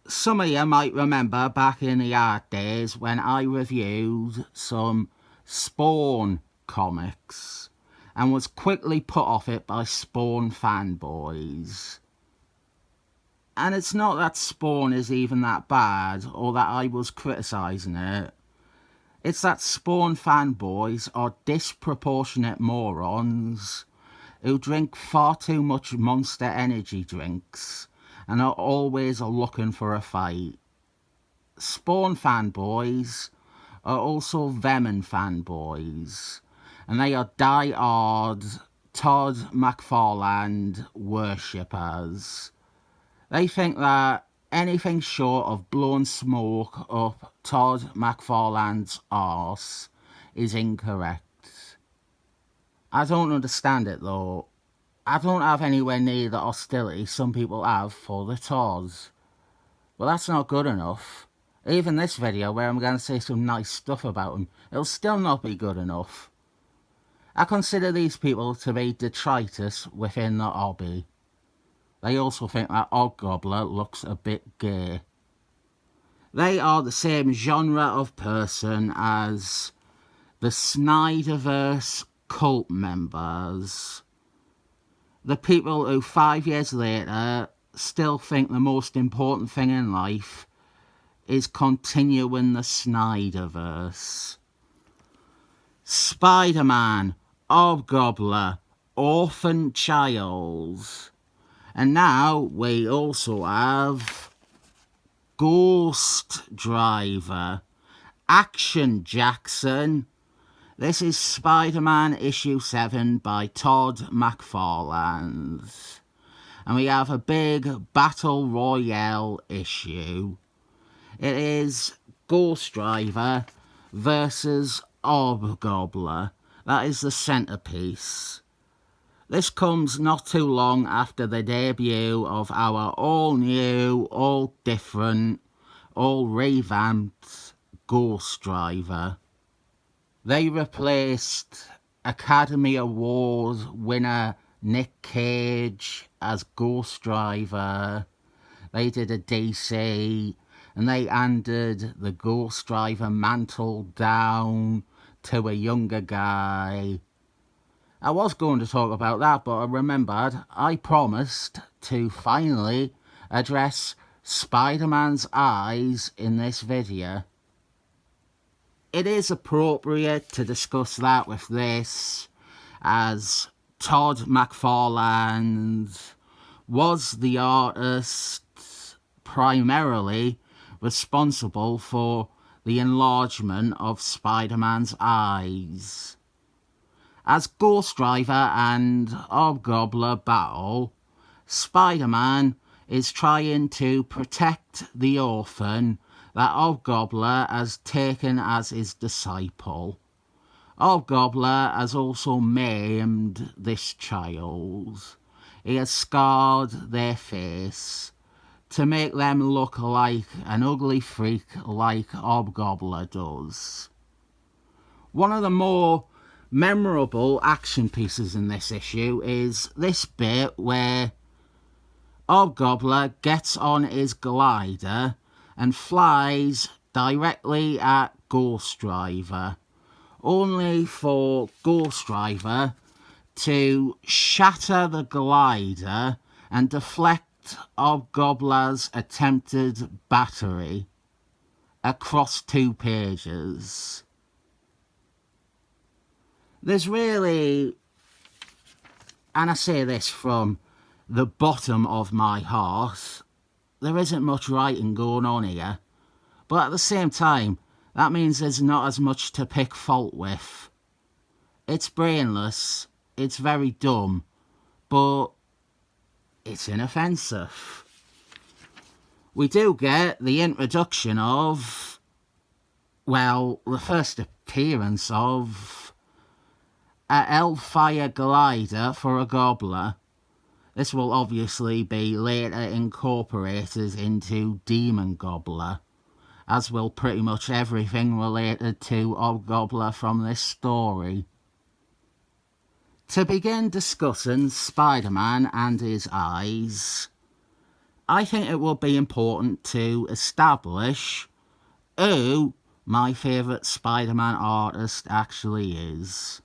Some of you might remember back in the art days when I reviewed some Spawn comics and was quickly put off it by Spawn fanboys. And it's not that Spawn is even that bad or that I was criticising it. It's that Spawn fanboys are disproportionate morons who drink far too much Monster energy drinks and are always looking for a fight. Spawn fanboys are also Venom fanboys, and they are die-hard Todd McFarlane worshippers. They think that anything short of blowing smoke up Todd McFarlane's arse is incorrect. I don't understand it though. I don't have anywhere near the hostility some people have for the Todds. But that's not good enough. Even this video where I'm going to say some nice stuff about them, it'll still not be good enough. I consider these people to be detritus within the hobby. They also think that Hobgoblin looks a bit gay. They are the same genre of person as the Snyderverse cult members. The people who 5 years later still think the most important thing in life is continuing the Snyderverse. Spider-Man, Hobgoblin, Orphan Child. And now we also have Ghost Driver, Action Jackson. This is Spider-Man issue 7 by Todd McFarlane. And we have a big Battle Royale issue. It is Ghost Driver versus Hobgoblin. That is the centrepiece. This comes not too long after the debut of our all-new, all-different, all-revamped Ghost Driver. They replaced Academy Award winner Nick Cage as Ghost Driver. They did a DC, and they handed the Ghost Driver mantle down to a younger guy. I was going to talk about that, but I remembered I promised to finally address Spider-Man's eyes in this video. It is appropriate to discuss that with this, as Todd McFarlane was the artist primarily responsible for the enlargement of Spider-Man's eyes. As Ghost Driver and Hobgoblin battle, Spider-Man is trying to protect the orphan that Hobgoblin has taken as his disciple. Hobgoblin has also maimed this child. He has scarred their face to make them look like an ugly freak like Hobgoblin does. One of the more memorable action pieces in this issue is this bit where Hobgoblin gets on his glider and flies directly at Ghost Driver, only for Ghost Driver to shatter the glider and deflect Hobgoblin's attempted battery across 2 pages. There's really, and I say this from the bottom of my heart, there isn't much writing going on here, but at the same time, that means there's not as much to pick fault with. It's brainless, it's very dumb, but it's inoffensive. We do get the introduction of, well, the first appearance of a Hellfire glider for a gobbler. This will obviously be later incorporated into Demon Gobbler, as will pretty much everything related to Hobgoblin from this story. To begin discussing Spider-Man and his eyes, I think it will be important to establish who my favourite Spider-Man artist actually is.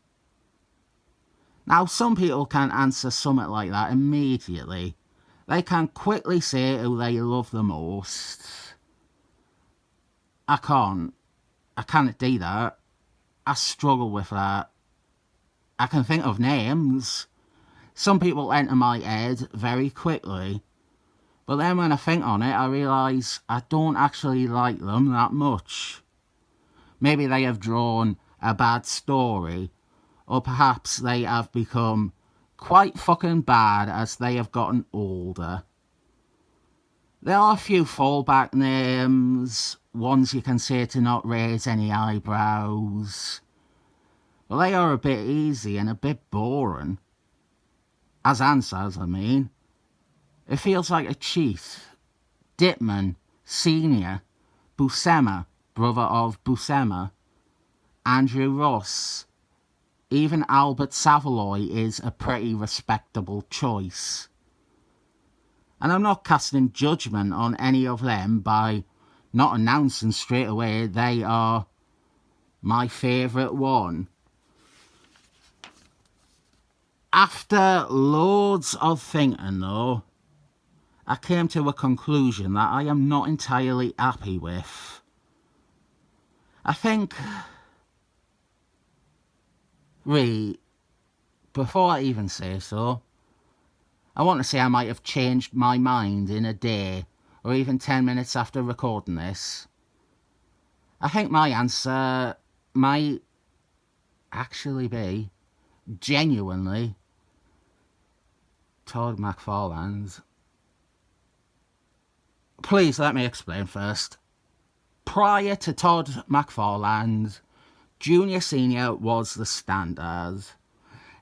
Now, some people can answer something like that immediately. They can quickly say who they love the most. I can't do that. I struggle with that. I can think of names. Some people enter my head very quickly. But then when I think on it, I realise I don't actually like them that much. Maybe they have drawn a bad story, or perhaps they have become quite fucking bad as they have gotten older. There are a few fallback names, ones you can say to not raise any eyebrows. But they are a bit easy and a bit boring. As answers, I mean. It feels like a cheat. Dittman, Senior, Buscema, brother of Buscema, Andrew Ross, even Albert Savoy is a pretty respectable choice. And I'm not casting judgment on any of them by not announcing straight away they are my favourite one. After loads of thinking though, I came to a conclusion that I am not entirely happy with. I think, before I even say so, I want to say I might have changed my mind in a day, or even 10 minutes after recording this. I think my answer might actually be, genuinely, Todd McFarlane's. Please let me explain first. Prior to Todd McFarlane, Junior Senior was the standard.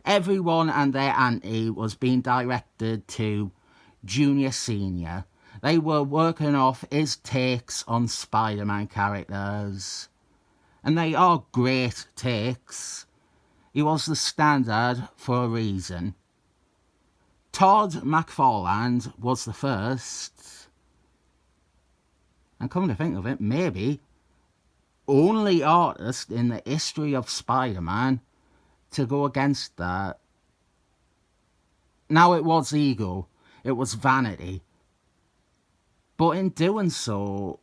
Everyone and their auntie was being directed to Junior Senior. They were working off his takes on Spider-Man characters. And they are great takes. He was the standard for a reason. Todd McFarlane was the first. And come to think of it, maybe only artist in the history of Spider-Man to go against that. Now, it was ego, it was vanity. But in doing so,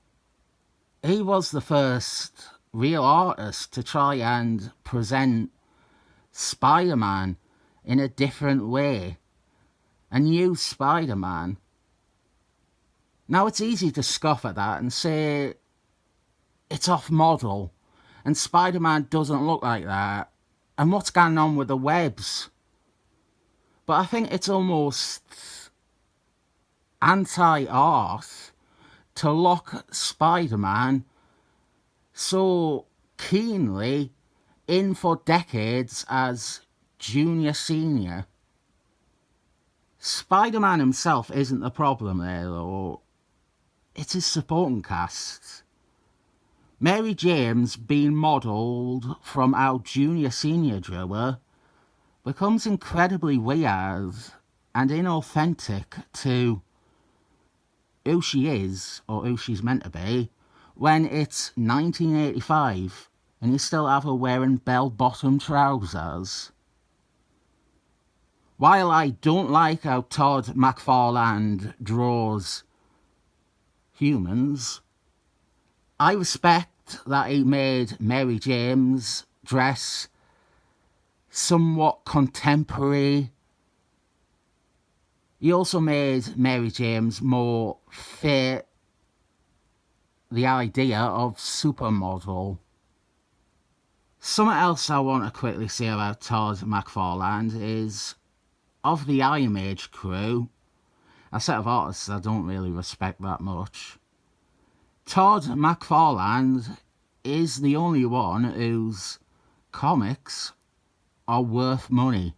he was the first real artist to try and present Spider-Man in a different way. A new Spider-Man. Now, it's easy to scoff at that and say it's off-model and Spider-Man doesn't look like that. And what's going on with the webs? But I think it's almost anti-art to lock Spider-Man so keenly in for decades as Junior Senior. Spider-Man himself isn't the problem there, though. It's his supporting cast. Mary James being modelled from how Junior Senior drew her becomes incredibly weird and inauthentic to who she is, or who she's meant to be, when it's 1985 and you still have her wearing bell-bottom trousers. While I don't like how Todd McFarlane draws humans, I respect that he made Mary James dress somewhat contemporary. He also made Mary James more fit the idea of supermodel. Something else I want to quickly say about Todd McFarlane is, of the Iron Age crew, a set of artists I don't really respect that much, Todd McFarlane is the only one whose comics are worth money.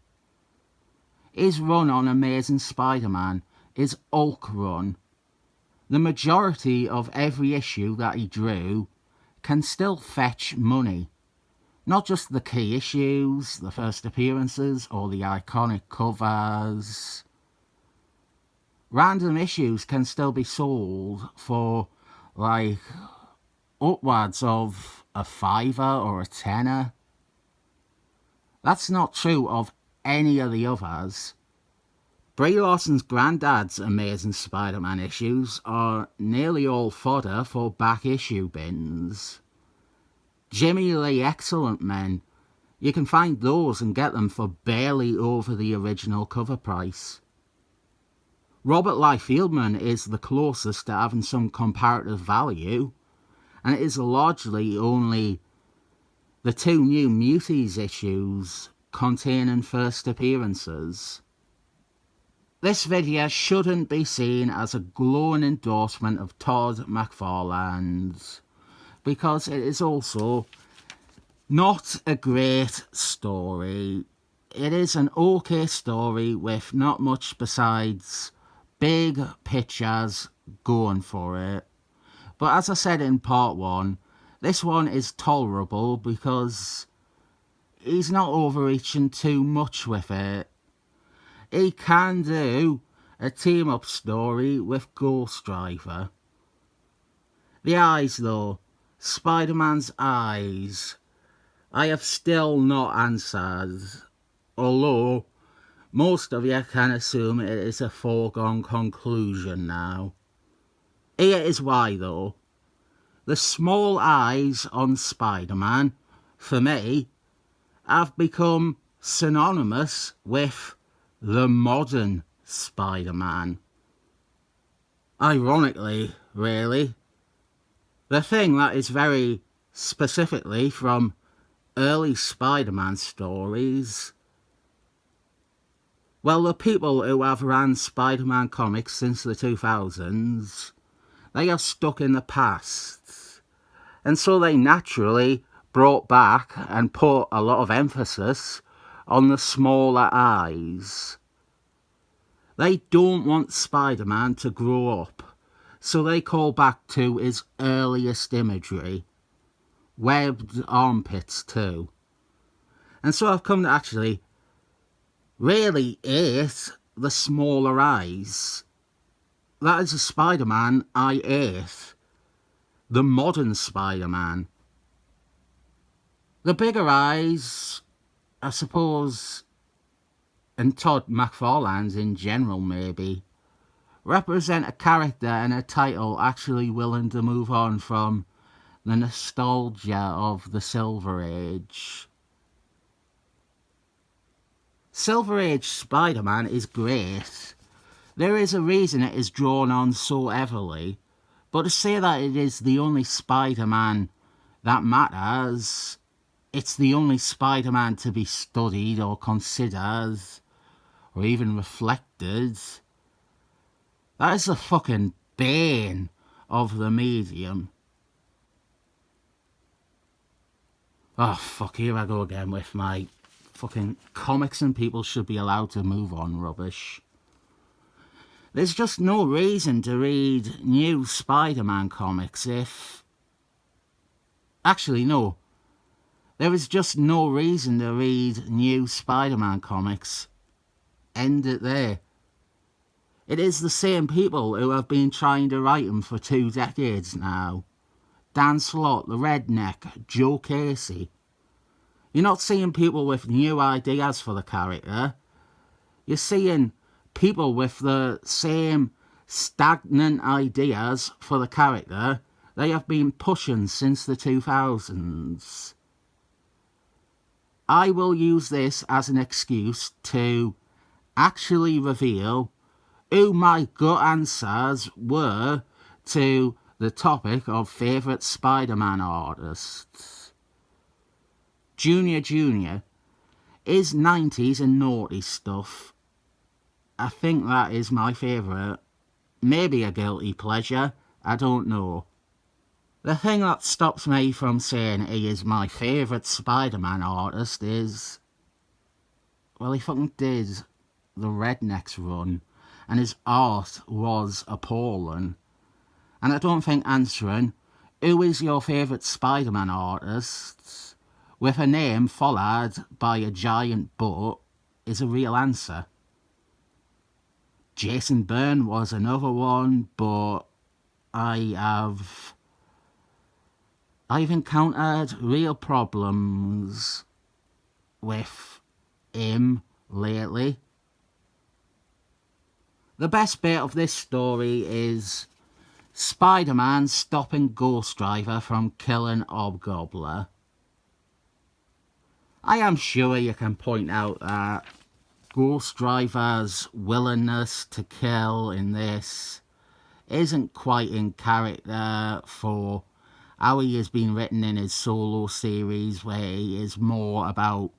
His run on Amazing Spider-Man, his Hulk run, the majority of every issue that he drew can still fetch money. Not just the key issues, the first appearances, or the iconic covers. random issues can still be sold for like upwards of a £5 or a £10. That's not true of any of the others. Brie Larson's granddad's Amazing Spider-Man issues are nearly all fodder for back issue bins. Jimmy Lee Excellent Men, you can find those and get them for barely over the original cover price. Robert Liefeld is the closest to having some comparative value, and it is largely only the 2 new Muties issues containing first appearances. This video shouldn't be seen as a glowing endorsement of Todd McFarlane, because it is also not a great story. It is an okay story with not much besides big pictures going for it. But as I said in part 1, this one is tolerable because he's not overreaching too much with it. He can do a team-up story with Ghost Driver. The eyes though, Spider-Man's eyes, I have still not answered, although most of you can assume it is a foregone conclusion now. Here is why though. The small eyes on Spider-Man, for me, have become synonymous with the modern Spider-Man. Ironically, really, the thing that is very specifically from early Spider-Man stories, well, the people who have ran Spider-Man comics since the 2000s, they are stuck in the past, and so they naturally brought back and put a lot of emphasis on the smaller eyes. They don't want Spider-Man to grow up, so they call back to his earliest imagery. Webbed armpits too. And so I've come to actually really hate the smaller eyes. That is a Spider-Man I hate. The modern Spider-Man. The bigger eyes, I suppose, and Todd McFarlane's in general maybe, represent a character and a title actually willing to move on from the nostalgia of the Silver Age. Silver Age Spider-Man is great. There is a reason it is drawn on so heavily, but to say that it is the only Spider-Man that matters, it's the only Spider-Man to be studied or considered, or even reflected, that is the fucking bane of the medium. Oh fuck, here I go again with my fucking comics and people should be allowed to move on rubbish. There's just no reason to read new Spider-Man comics if... Actually, no. There is just no reason to read new Spider-Man comics. End it there. It is the same people who have been trying to write them for 2 decades now. Dan Slott, the Redneck, Joe Casey. You're not seeing people with new ideas for the character. You're seeing people with the same stagnant ideas for the character they have been pushing since the 2000s. I will use this as an excuse to actually reveal who my gut answers were to the topic of favourite Spider-Man artists. Junior is 90s and naughty stuff. I think that is my favourite. Maybe a guilty pleasure, I don't know. The thing that stops me from saying he is my favourite Spider-Man artist is... well, he fucking did the Rednecks run, and his art was appalling. And I don't think answering, who is your favourite Spider-Man artist, with a name followed by a giant butt, is a real answer. Jason Byrne was another one, but I've encountered real problems with him lately. The best bit of this story is Spider-Man stopping Ghost Driver from killing Hobgoblin. I am sure you can point out that Ghost Driver's willingness to kill in this isn't quite in character for how he has been written in his solo series, where he is more about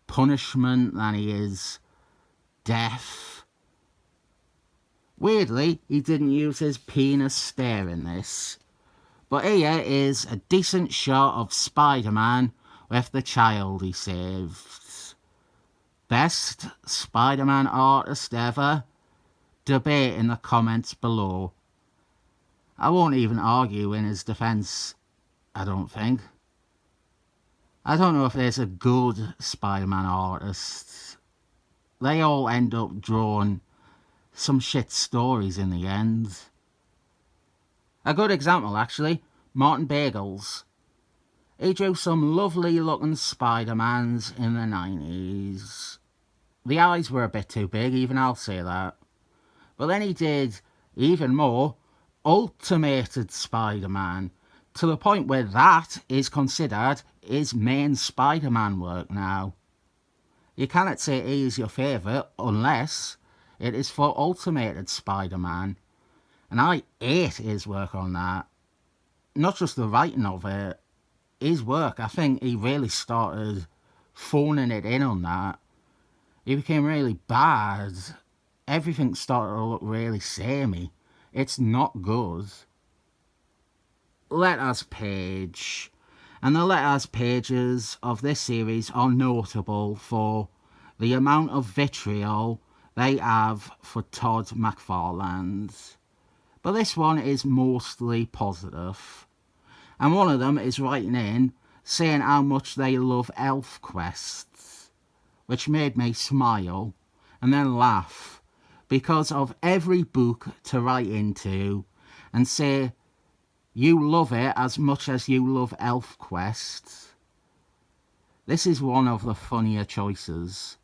punishment than he is death. Weirdly, he didn't use his penis stare in this, but here is a decent shot of Spider-Man with the child he saved. Best Spider-Man artist ever? Debate in the comments below. I won't even argue in his defence, I don't think. I don't know if there's a good Spider-Man artist. They all end up drawing some shit stories in the end. A good example, actually, Martin Bagels. He drew some lovely looking Spider-Mans in the 90s. The eyes were a bit too big, even I'll say that. But then he did even more ultimated Spider-Man, to the point where that is considered his main Spider-Man work now. You cannot say he is your favourite unless it is for ultimated Spider-Man. And I hate his work on that. Not just the writing of it, his work. I think he really started phoning it in on that. He became really bad. Everything started to look really samey. It's not good. Letters page. And the letters pages of this series are notable for the amount of vitriol they have for Todd McFarlane. But this one is mostly positive. And one of them is writing in saying how much they love elf quests, which made me smile and then laugh, because of every book to write into and say you love it as much as you love elf quests. This is one of the funnier choices.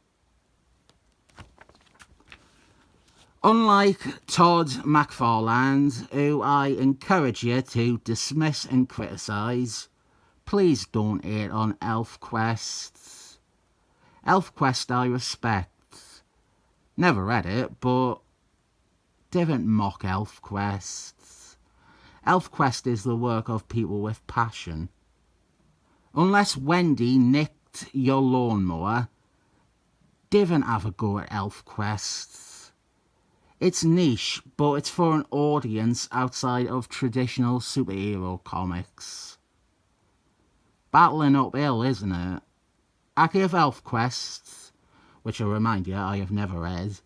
Unlike Todd McFarlane, who I encourage you to dismiss and criticise, please don't hate on ElfQuest. ElfQuest I respect. Never read it, but don't mock ElfQuest. ElfQuest is the work of people with passion. Unless Wendy nicked your lawnmower, don't have a go at ElfQuest. It's niche, but it's for an audience outside of traditional superhero comics. Battling uphill, isn't it? I give ElfQuest, which I remind you I have never read,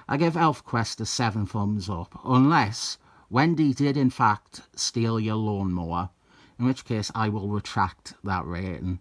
I give ElfQuest a 7 thumbs up, unless Wendy did in fact steal your lawnmower, in which case I will retract that rating.